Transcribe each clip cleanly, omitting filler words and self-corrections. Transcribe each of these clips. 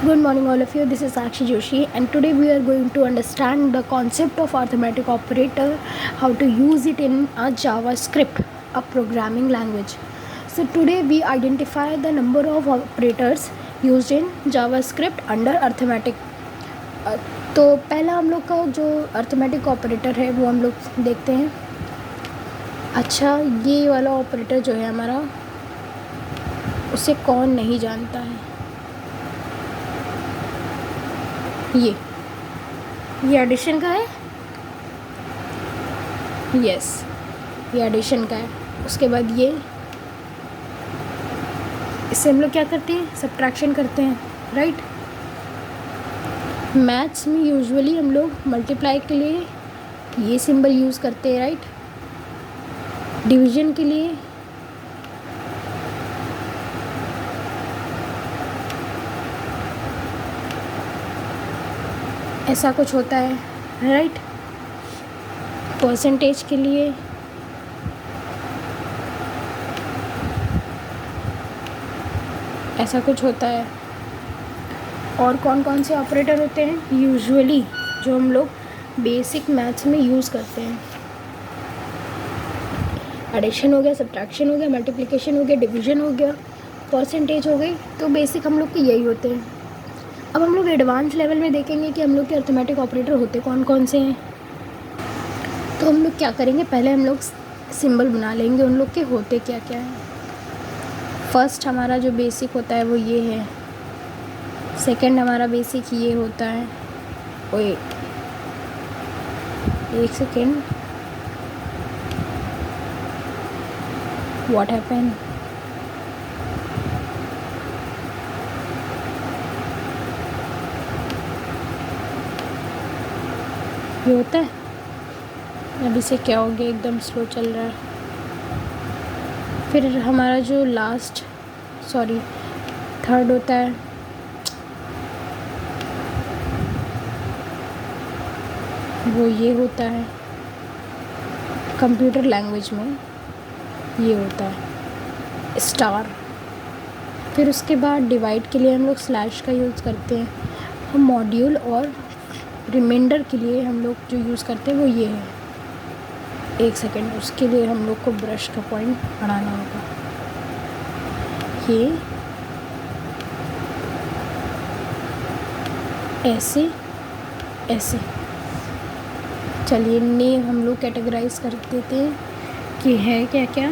Good morning, all of you. This is Sakshi Joshi, and today we are going to understand the concept of arithmetic operator, how to use it in a JavaScript, a programming language. So today we identify the number of operators used in JavaScript under arithmetic. तो पहला हम लोग का जो arithmetic operator है वो हम लोग देखते हैं. अच्छा, ये वाला ऑपरेटर जो है हमारा, उसे कौन नहीं जानता है. ये एडिशन का है. यस, ये एडिशन का है. उसके बाद ये, इससे हम लोग क्या करते हैं, सब्ट्रैक्शन करते हैं, राइट. मैथ्स में यूजुअली हम लोग मल्टीप्लाई के लिए ये सिंबल यूज़ करते हैं, राइट. डिवीजन के लिए ऐसा कुछ होता है, राइट. परसेंटेज के लिए ऐसा कुछ होता है. और कौन कौन से ऑपरेटर होते हैं यूजुअली जो हम लोग बेसिक मैथ्स में यूज़ करते हैं. एडिशन हो गया, सब्ट्रैक्शन हो गया, मल्टीप्लिकेशन हो गया, डिवीजन हो गया, परसेंटेज हो गई. तो बेसिक हम लोग के यही होते हैं. अब हम लोग एडवांस लेवल में देखेंगे कि हम लोग के अर्थमेटिक ऑपरेटर होते कौन कौन से हैं. तो हम लोग क्या करेंगे, पहले हम लोग सिंबल बना लेंगे उन लोग के होते क्या क्या हैं. फर्स्ट हमारा जो बेसिक होता है वो ये है. सेकंड हमारा बेसिक ये होता है. ओए, एक सेकेंड, व्हाट हैपन. ये होता है. अभी से क्या हो गया, एकदम स्लो चल रहा है. फिर हमारा जो थर्ड होता है, वो ये होता है. कंप्यूटर लैंग्वेज में ये होता है स्टार. फिर उसके बाद डिवाइड के लिए हम लोग स्लैश का यूज़ करते हैं. हम मॉड्यूल और रिमाइंडर के लिए हम लोग जो यूज़ करते हैं वो ये है. एक सेकेंड, उसके लिए हम लोग को ब्रश का पॉइंट बढ़ाना होगा. ये ऐसे. चलिए, नेम हम लोग कैटेगराइज कर देते हैं कि है क्या क्या.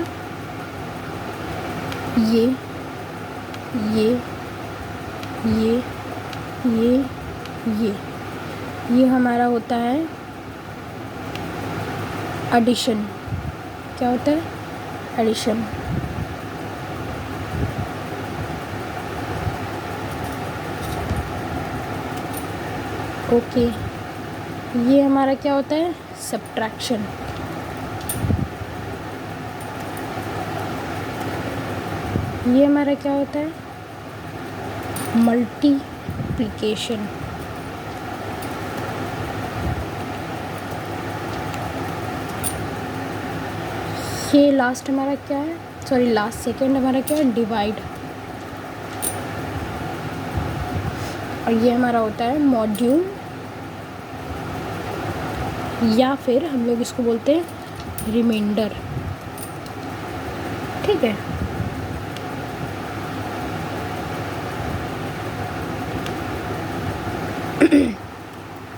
ये हमारा होता है एडिशन. क्या होता है, एडिशन. ओके, ये हमारा क्या होता है, सब्ट्रैक्शन. ये हमारा क्या होता है, मल्टीप्लिकेशन. ये लास्ट हमारा क्या है, सेकंड हमारा क्या है, डिवाइड. और ये हमारा होता है मॉड्यूल, या फिर हम लोग इसको बोलते हैं रिमाइंडर. ठीक है.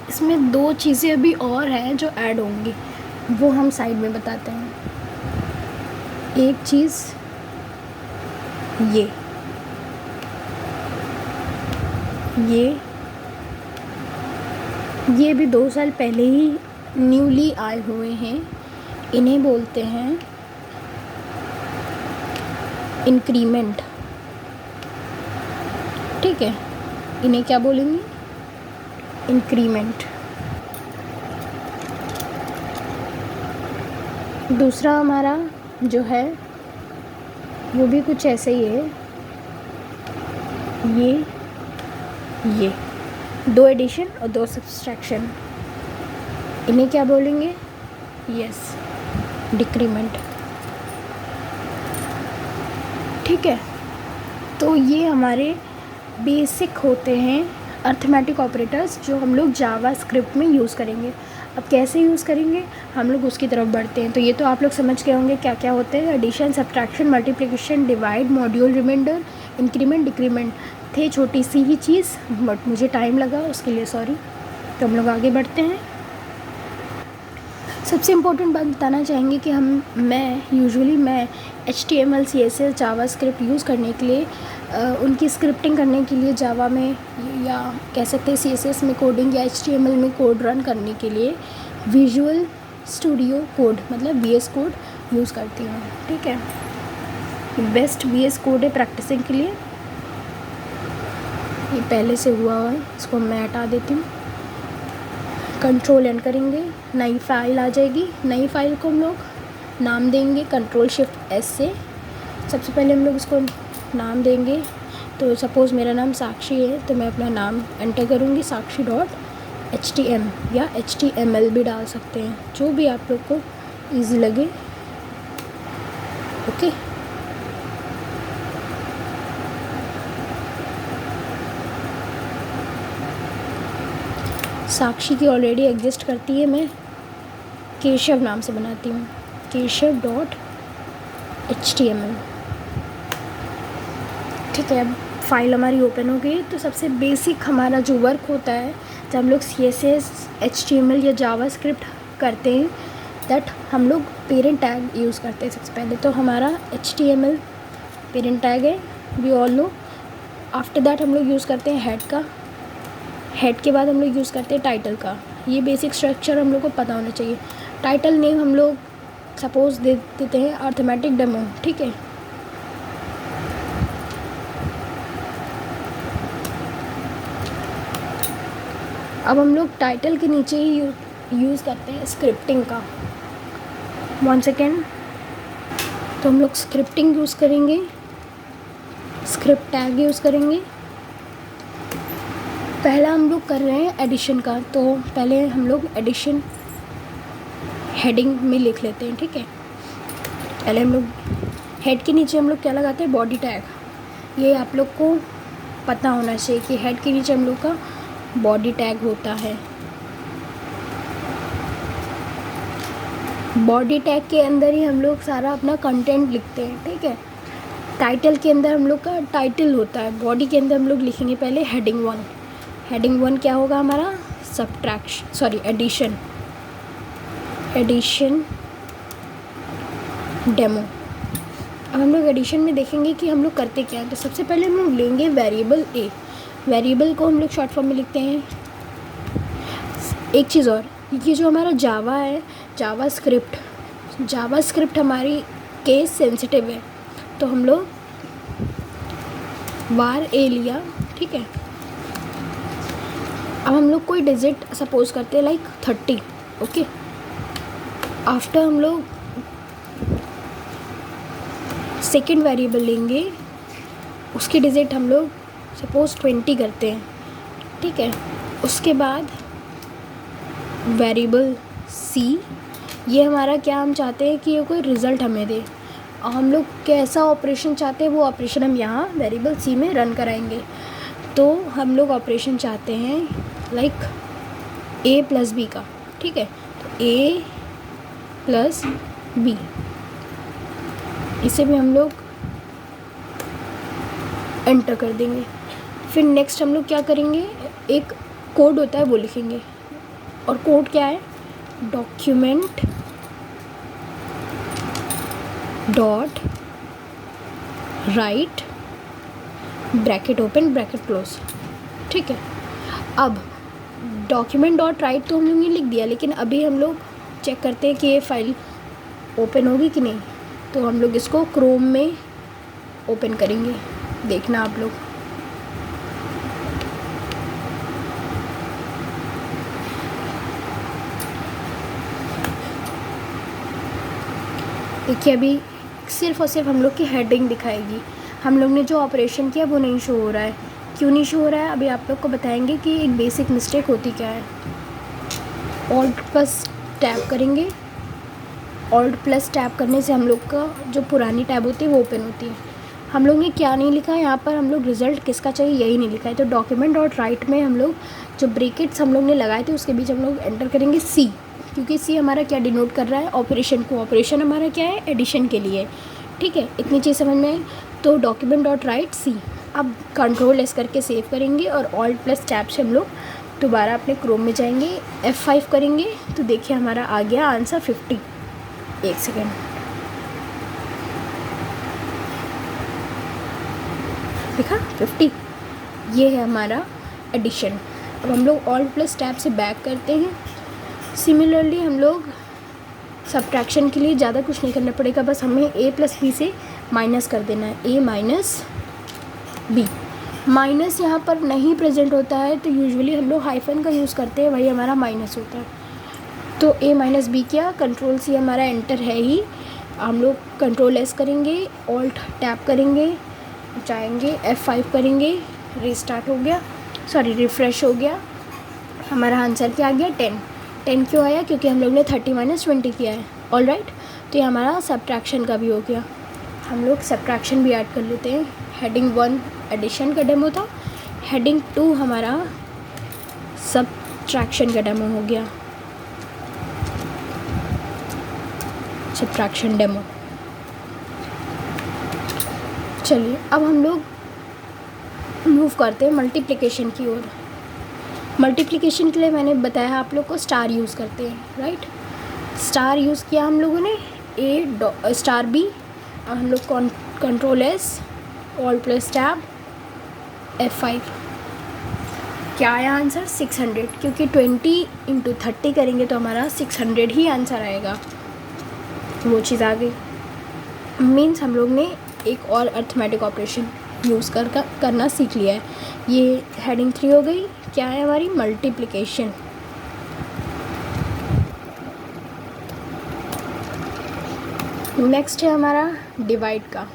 इसमें दो चीज़ें अभी और हैं जो ऐड होंगी, वो हम साइड में बताते हैं. एक चीज़ ये भी 2 साल पहले ही न्यूली आए हुए हैं. इन्हें बोलते हैं इंक्रीमेंट. ठीक है, इन्हें क्या बोलेंगे, इंक्रीमेंट. दूसरा हमारा जो है वो भी कुछ ऐसे ही है. ये 2 एडिशन और 2 सब्ट्रैक्शन, इन्हें क्या बोलेंगे, यस, डिक्रीमेंट. ठीक है. तो ये हमारे बेसिक होते हैं अर्थमेटिक ऑपरेटर्स जो हम लोग जावा स्क्रिप्ट में यूज़ करेंगे। अब कैसे यूज़ करेंगे हम लोग उसकी तरफ बढ़ते हैं। तो ये तो आप लोग समझ गए होंगे क्या क्या होते हैं। Addition, subtraction, multiplication, divide, module, reminder, increment, decrement थे छोटी सी ही चीज़, बट मुझे टाइम लगा उसके लिए सॉरी। तो हम लोग आगे बढ़ते हैं। सबसे इम्पोर्टेंट बात बताना चाहेंगे कि मैं HTML, CSS, जावा स्क्रिप्ट यूज़ करने के लिए उनकी स्क्रिप्टिंग करने के लिए जावा में या कह सकते हैं CSS में कोडिंग या HTML में कोड रन करने के लिए विजुअल स्टूडियो कोड मतलब VS कोड यूज़ करती हूँ। ठीक है, बेस्ट VS कोड है प्रैक्टिसिंग के लिए। ये पहले से हुआ है, इसको मैं हटा देती हूँ। कंट्रोल एन करेंगे, नई फाइल आ जाएगी। नई फाइल को हम लोग नाम देंगे Ctrl+Shift+S से। सबसे पहले हम लोग इसको नाम देंगे। तो सपोज़ मेरा नाम साक्षी है तो मैं अपना नाम एंटर करूँगी sakshi.htm या HTML भी डाल सकते हैं, जो भी आप लोग को ईजी लगे। ओके, साक्षी की ऑलरेडी एग्जिस्ट करती है, मैं केशव नाम से बनाती हूँ, केशव.html। ठीक है, अब फाइल हमारी ओपन हो गई। तो सबसे बेसिक हमारा जो वर्क होता है जब हम लोग CSS, HTML या जावा स्क्रिप्ट करते हैं, दैट हम लोग पेरेंट टैग यूज़ करते हैं। सबसे पहले तो हमारा HTML पेरेंट टैग है, we all know. After that हम लोग यूज़ करते हैं हेड का। हेड के बाद हम लोग यूज़ करते हैं टाइटल का। ये बेसिक स्ट्रक्चर हम लोग को पता होना चाहिए। टाइटल नेम हम लोग सपोज़ दे देते हैं अर्थमेटिक डेमो। ठीक है, अब हम लोग टाइटल के नीचे ही यूज़ करते हैं स्क्रिप्टिंग का। 1 सेकेंड। तो हम लोग स्क्रिप्टिंग यूज़ करेंगे, स्क्रिप्ट टैग यूज़ करेंगे। पहला हम लोग कर रहे हैं एडिशन का, तो पहले हम लोग एडिशन हेडिंग में लिख लेते हैं। ठीक है, पहले हम लोग हेड के नीचे हम लोग क्या लगाते हैं, बॉडी टैग। ये आप लोग को पता होना चाहिए कि हेड के नीचे हम लोग का बॉडी टैग होता है। बॉडी टैग के अंदर ही हम लोग सारा अपना कंटेंट लिखते हैं। ठीक है, टाइटल के अंदर हम लोग का टाइटल होता है। बॉडी के अंदर हम लोग लिखेंगे पहले हेडिंग 1। हेडिंग 1 क्या होगा हमारा, एडिशन डेमो। अब हम लोग एडिशन में देखेंगे कि हम लोग करते क्या है। तो सबसे पहले हम लोग लेंगे वेरिएबल ए। वेरिएबल को हम लोग शॉर्ट फॉर्म में लिखते हैं। एक चीज़ और, ये जो हमारा जावा है, जावा स्क्रिप्ट हमारी केस सेंसिटिव है, तो हम लोग var a लिया। ठीक है, अब हम लोग कोई डिजिट सपोज करते हैं लाइक 30। ओके, आफ्टर हम लोग सेकेंड वेरिएबल लेंगे, उसकी डिजिट हम लोग सपोज 20 करते हैं। ठीक है, उसके बाद वेरिएबल c, ये हमारा क्या, हम चाहते हैं कि ये कोई रिज़ल्ट हमें दे। हम लोग कैसा ऑपरेशन चाहते हैं वो ऑपरेशन हम यहाँ वेरिएबल c में रन कराएंगे। तो हम लोग ऑपरेशन चाहते हैं लाइक a+b का। ठीक है, तो a+b, इसे भी हम लोग एंटर कर देंगे। फिर नेक्स्ट हम लोग क्या करेंगे, एक कोड होता है वो लिखेंगे। और कोड क्या है, document dot right bracket open bracket close. ठीक है, अब डॉक्यूमेंट डॉट राइट तो हम लोग ने लिख दिया, लेकिन अभी हम लोग चेक करते हैं कि ये फाइल ओपन होगी कि नहीं। तो हम लोग इसको क्रोम में ओपन करेंगे, देखना आप लोग। देखिए, अभी सिर्फ़ और सिर्फ हम लोग की हेडिंग दिखाएगी। हम लोग ने जो ऑपरेशन किया वो नहीं शो हो रहा है। क्यों नहीं शो हो रहा है, अभी आप लोग को बताएंगे कि एक बेसिक मिस्टेक होती क्या है। Alt+ टैप करेंगे। Alt+ टैप करने से हम लोग का जो पुरानी टैब होती है वो ओपन होती है। हम लोग ने क्या नहीं लिखा है यहाँ पर, हम लोग रिज़ल्ट किसका चाहिए यही नहीं लिखा है। तो डॉक्यूमेंट डॉट राइट में हम लोग जो ब्रैकेट्स हम लोग ने लगाए थे उसके बीच हम लोग एंटर करेंगे सी, क्योंकि सी हमारा क्या डिनोट कर रहा है, ऑपरेशन को। ऑपरेशन हमारा क्या है, एडिशन के लिए। ठीक है, इतनी चीज़ समझ में आई। तो डॉक्यूमेंट डॉट राइट सी। अब कंट्रोल एस करके सेव करेंगे और ऑल्ट प्लस टैब से हम लोग दोबारा अपने क्रोम में जाएंगे, F5 करेंगे तो देखिए हमारा आ गया आंसर 50। एक सेकेंड, देखा 50, ये है हमारा एडिशन। अब हम लोग ऑल्ट प्लस टैब से बैक करते हैं। सिमिलरली हम लोग सब्ट्रैक्शन के लिए ज़्यादा कुछ नहीं करना पड़ेगा, बस हमें a प्लस बी से माइनस कर देना है, a माइनस बी। माइनस यहाँ पर नहीं प्रेजेंट होता है तो यूजुअली हम लोग हाइफन का यूज़ करते हैं, वही हमारा माइनस होता है। तो a माइनस बी क्या, कंट्रोल सी हमारा एंटर है ही। हम लोग कंट्रोल एस करेंगे, ऑल्ट टैप करेंगे, जाएंगे F5 करेंगे, रीस्टार्ट हो गया, सॉरी रिफ़्रेश हो गया। हमारा आंसर क्या आ गया 10। 10 क्यों आया, क्योंकि हम लोग ने 30 माइनस 20 किया है। ऑल राइट, तो ये हमारा सब्ट्रैक्शन का भी हो गया। हम लोग सब्ट्रैक्शन भी ऐड कर लेते हैं। हेडिंग 1 एडिशन का डेमो था, हेडिंग 2 हमारा सब्ट्रैक्शन का डेमो हो गया, सब्ट्रैक्शन डेमो। चलिए अब हम लोग मूव करते हैं मल्टीप्लिकेशन की ओर। मल्टीप्लिकेशन के लिए मैंने बताया आप लोग को स्टार यूज़ करते हैं, राइट। स्टार यूज़ किया हम लोगों ने, A स्टार B। अब हम लोग control S, alt plus tab, F5। क्या आया आंसर 600, क्योंकि 20 इंटू 30 करेंगे तो हमारा 600 ही आंसर आएगा। वो चीज़ आ गई, मीन्स हम लोग ने एक और अर्थमेटिक ऑपरेशन यूज़ करना सीख लिया है। ये हेडिंग 3 हो गई। क्या है हमारी, मल्टीप्लिकेशन। नेक्स्ट है हमारा डिवाइड का।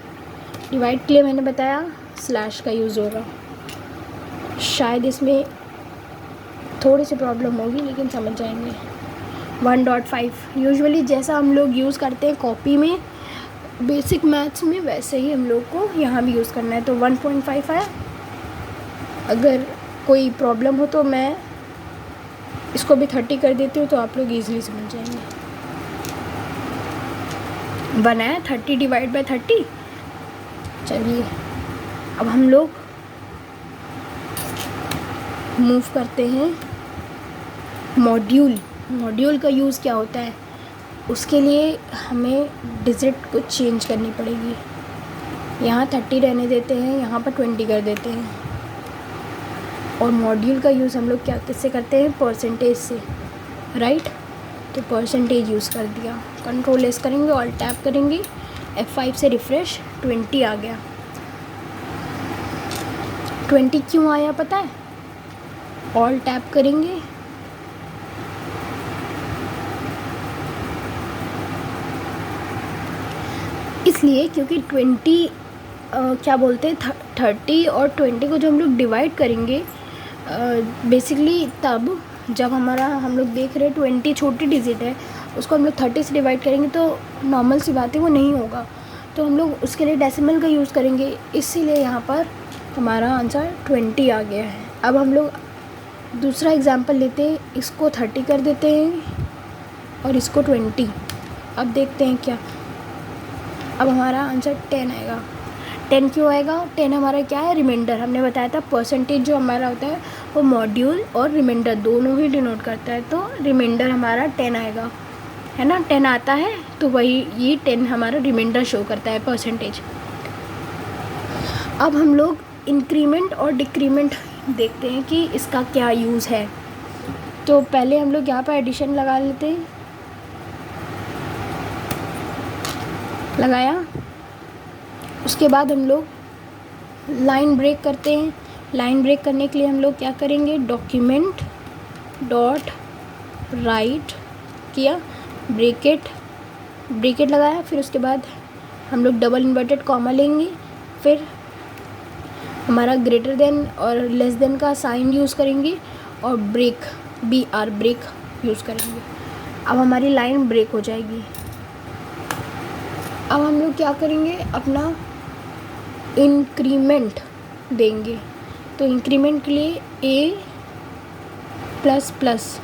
डिवाइड के लिए मैंने बताया स्लैश का यूज़ होगा। शायद इसमें थोड़ी सी प्रॉब्लम होगी लेकिन समझ जाएंगे। 1.5 यूजुअली जैसा हम लोग यूज़ करते हैं कॉपी में बेसिक मैथ्स में, वैसे ही हम लोग को यहाँ भी यूज़ करना है। तो 1.5 आया। अगर कोई प्रॉब्लम हो तो मैं इसको भी 30 कर देती हूँ तो आप लोग ईज़िली समझ जाएंगे। 1 आया, 30 डिवाइड बाय 30। चलिए अब हम लोग मूव करते हैं मॉड्यूल। मॉड्यूल का यूज़ क्या होता है, उसके लिए हमें डिजिट को चेंज करनी पड़ेगी। यहाँ 30 रहने देते हैं, यहाँ पर 20 कर देते हैं। और मॉड्यूल का यूज़ हम लोग क्या किससे करते हैं, परसेंटेज से, राइट। तो परसेंटेज यूज़ कर दिया, कंट्रोल एस करेंगे, ऑल्ट टैप करेंगे, F5 से रिफ़्रेश, 20 आ गया। 20 क्यों आया पता है, ऑल्ट टैप करेंगे, इसलिए क्योंकि 20 क्या बोलते हैं 30 और 20 को जो हम लोग डिवाइड करेंगे बेसिकली तब जब हमारा हम लोग देख रहे हैं 20 छोटी डिजिट है, उसको हम लोग 30 से डिवाइड करेंगे तो नॉर्मल सी बात है वो नहीं होगा। तो हम लोग उसके लिए डेसिमल का यूज़ करेंगे, इसीलिए यहाँ पर हमारा आंसर 20 आ गया है। अब हम लोग दूसरा एग्जांपल लेते हैं, इसको 30 कर देते हैं और इसको 20। अब देखते हैं क्या, अब हमारा आंसर 10 आएगा। 10 क्यों आएगा, 10 हमारा क्या है, रिमाइंडर। हमने बताया था परसेंटेज जो हमारा होता है वो मॉड्यूल और रिमाइंडर दोनों ही डिनोट करता है, तो रिमाइंडर हमारा 10 आएगा, है ना। 10 आता है तो वही ये 10 हमारा रिमाइंडर शो करता है, परसेंटेज। अब हम लोग इंक्रीमेंट और डिक्रीमेंट देखते हैं कि इसका क्या यूज़ है। तो पहले हम लोग यहाँ पर एडिशन लगा लेते हैं, लगाया। उसके बाद हम लोग लाइन ब्रेक करते हैं। लाइन ब्रेक करने के लिए हम लोग क्या करेंगे, डॉक्यूमेंट डॉट राइट किया, ब्रेकेट लगाया, फिर उसके बाद हम लोग डबल इन्वर्टेड कॉमा लेंगे, फिर हमारा ग्रेटर देन और लेस देन का साइन यूज़ करेंगे और ब्रेक ब्रेक यूज़ करेंगे। अब हमारी लाइन ब्रेक हो जाएगी। अब हम लोग क्या करेंगे, अपना इंक्रीमेंट देंगे। तो इंक्रीमेंट के लिए ए प्लस प्लस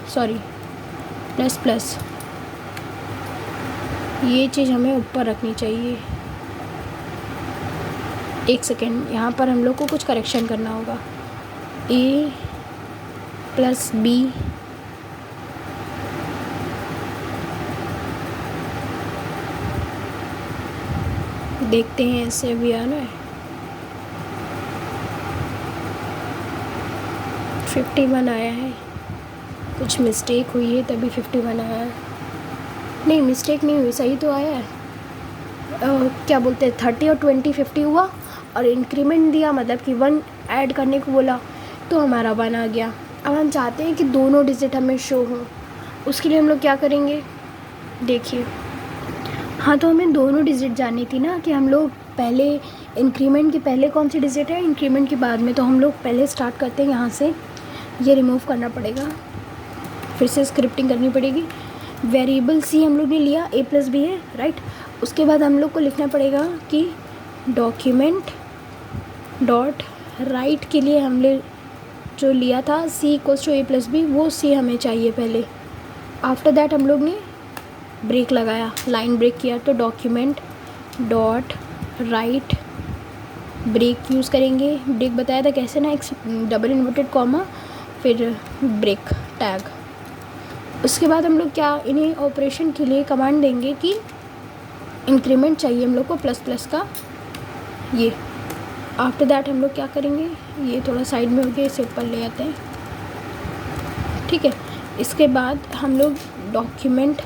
ये चीज़ हमें ऊपर रखनी चाहिए। एक सेकेंड, यहाँ पर हम लोग को कुछ करेक्शन करना होगा। ए प्लस बी देखते हैं ऐसे भी आ रहा है। 51 आया है, कुछ मिस्टेक हुई है तभी 51 आया है। नहीं, मिस्टेक नहीं हुई, सही तो आया है। क्या बोलते हैं, 30 और 20 50 हुआ, और इंक्रीमेंट दिया मतलब कि 1 ऐड करने को बोला, तो हमारा 1 आ गया। अब हम चाहते हैं कि दोनों डिजिट हमें शो हों, उसके लिए हम लोग क्या करेंगे, देखिए। हाँ, तो हमें दोनों डिजिट जाननी थी ना, कि हम लोग पहले इंक्रीमेंट के पहले कौन सी डिजिट है, इंक्रीमेंट के बाद में। तो हम लोग पहले स्टार्ट करते हैं यहाँ से, ये रिमूव करना पड़ेगा, फिर से स्क्रिप्टिंग करनी पड़ेगी। वेरिएबल सी हम लोग ने लिया, ए प्लस बी है, राइट। उसके बाद हम लोग को लिखना पड़ेगा कि डॉक्यूमेंट डॉट राइट के लिए हमने जो लिया था C equals to A plus B, वो सी हमें चाहिए पहले। आफ्टर दैट हम लोग ने ब्रेक लगाया, लाइन ब्रेक किया, तो document dot right break use करेंगे। ब्रेक बताया था कैसे ना, एक डबल इन्वर्टेड कॉमा फिर ब्रेक टैग। उसके बाद हम लोग क्या, इन्हें ऑपरेशन के लिए कमांड देंगे कि इंक्रीमेंट चाहिए हम लोग को प्लस प्लस का ये। आफ्टर दैट हम लोग क्या करेंगे, ये थोड़ा साइड में हो गया, इसे ऊपर ले आते हैं, ठीक है। इसके बाद हम लोग डॉक्यूमेंट,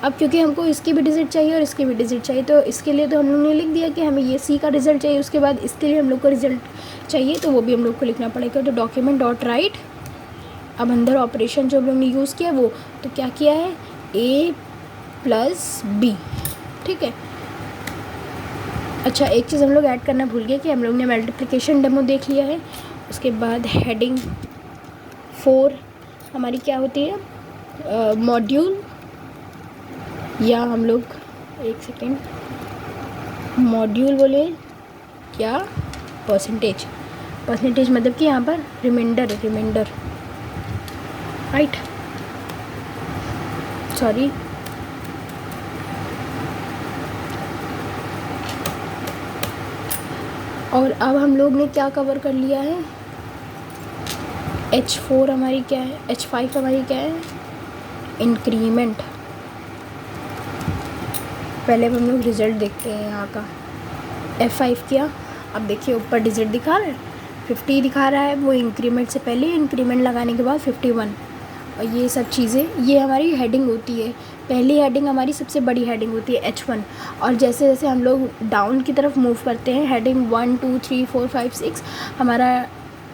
अब क्योंकि हमको इसकी भी डिजिट चाहिए और इसकी भी डिजिट चाहिए, तो इसके लिए तो हम लोग ने लिख दिया कि हमें ये सी का रिजल्ट चाहिए। उसके बाद इसके लिए हम लोग को रिजल्ट चाहिए, तो वो भी हम लोग को लिखना पड़ेगा। तो डॉक्यूमेंट डॉट राइट, अब अंदर ऑपरेशन जो हम लोग ने यूज़ किया वो, तो क्या किया है, ए प्लस बी, ठीक है। अच्छा, एक चीज़ हम लोग ऐड करना भूल गए कि हम लोग ने मल्टीप्लिकेशन डेमो देख लिया है। उसके बाद हेडिंग 4 हमारी क्या होती है, मॉड्यूल, या हम लोग एक सेकेंड, मॉड्यूल बोले क्या, परसेंटेज मतलब कि यहाँ पर रिमाइंडर, राइट, सॉरी। और अब हम लोग ने क्या कवर कर लिया है, H4 हमारी क्या है, H5 हमारी क्या है, इंक्रीमेंट। पहले अब हम लोग रिज़ल्ट देखते हैं यहाँ का। F5 किया, अब देखिए ऊपर डिजिट दिखा रहा है, 50 दिखा रहा है, वो इंक्रीमेंट से पहले, इंक्रीमेंट लगाने के बाद 51। और ये सब चीज़ें, ये हमारी हेडिंग होती है। पहली हेडिंग हमारी सबसे बड़ी हेडिंग होती है H1, और जैसे जैसे हम लोग डाउन की तरफ मूव करते हैं, हेडिंग 1 2 3 4 5 6, हमारा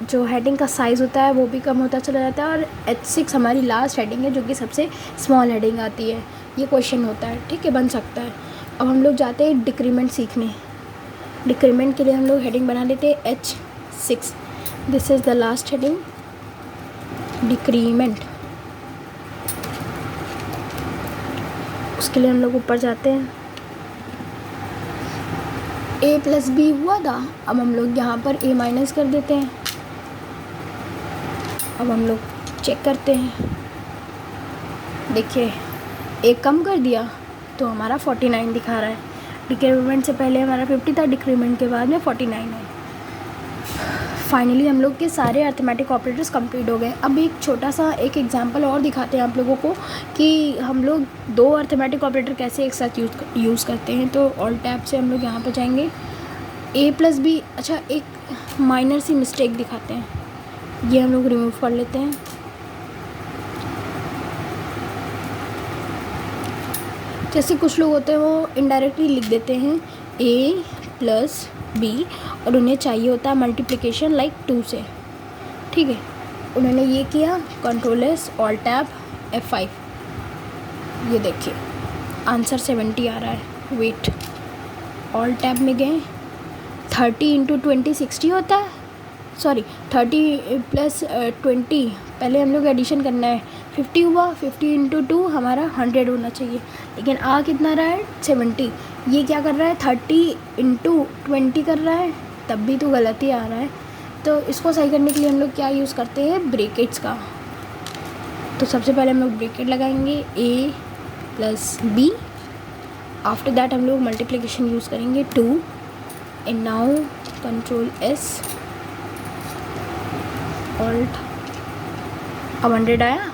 जो हेडिंग का साइज़ होता है वो भी कम होता चला जाता है। और H6 हमारी लास्ट हेडिंग है, जो कि सबसे स्मॉल हेडिंग आती है। ये क्वेश्चन होता है, ठीक है, बन सकता है। अब हम लोग जाते हैं डिक्रीमेंट सीखने। डिक्रीमेंट के लिए हम लोग हेडिंग बना लेते हैं H6, this is the last heading, decrement. उसके लिए हम लोग ऊपर जाते हैं, ए प्लस बी हुआ था, अब हम लोग यहाँ पर ए माइनस कर देते हैं। अब हम लोग चेक करते हैं, देखिए एक कम कर दिया तो हमारा 49 दिखा रहा है। डिक्रीमेंट से पहले हमारा 50 था, डिक्रीमेंट के बाद में 49 है। फाइनली हम लोग के सारे अर्थमेटिक ऑपरेटर्स कंप्लीट हो गए। अब एक छोटा सा एक एग्जांपल और दिखाते हैं आप लोगों को कि हम लोग 2 अर्थमेटिक ऑपरेटर कैसे एक साथ यूज़ करते हैं। तो ऑल टैब से हम लोग यहाँ पर जाएंगे, ए प्लस बी। अच्छा, एक माइनर सी मिस्टेक दिखाते हैं, ये हम लोग रिमूव कर लेते हैं। जैसे कुछ लोग होते हैं वो इनडायरेक्टली लिख देते हैं ए प्लस बी, और उन्हें चाहिए होता है मल्टीप्लिकेशन लाइक 2 से, ठीक है। उन्होंने ये किया, control S all tab F5, ये देखिए आंसर 70 आ रहा है। वेट, ऑल टैब में गए, 30 इंटू 20 60 होता है, सॉरी 30 प्लस 20, पहले हम लोग एडिशन करना है, 50 हुआ, 50 इंटू 2 हमारा 100 होना चाहिए, लेकिन आ कितना रहा है 70। ये क्या कर रहा है 30 इंटू 20 कर रहा है, तब भी तो गलत ही आ रहा है। तो इसको सही करने के लिए हम लोग क्या यूज़ करते हैं, ब्रैकेट्स का। तो सबसे पहले हम लोग ब्रैकेट लगाएंगे a plus B, after that हम लोग मल्टीप्लिकेशन यूज़ करेंगे 2 and now control S alt, अब 100 आया।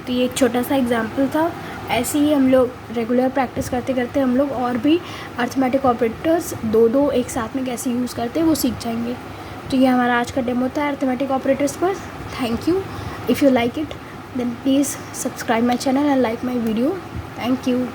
तो ये एक छोटा सा एग्जाम्पल था। ऐसे ही हम लोग रेगुलर प्रैक्टिस करते करते हम लोग और भी अर्थमेटिक ऑपरेटर्स दो दो एक साथ में कैसे यूज़ करते हैं वो सीख जाएंगे। तो ये हमारा आज का डेमो था अर्थमेटिक ऑपरेटर्स पर। Thank you. If you like it then please subscribe my channel and like my video. Thank you.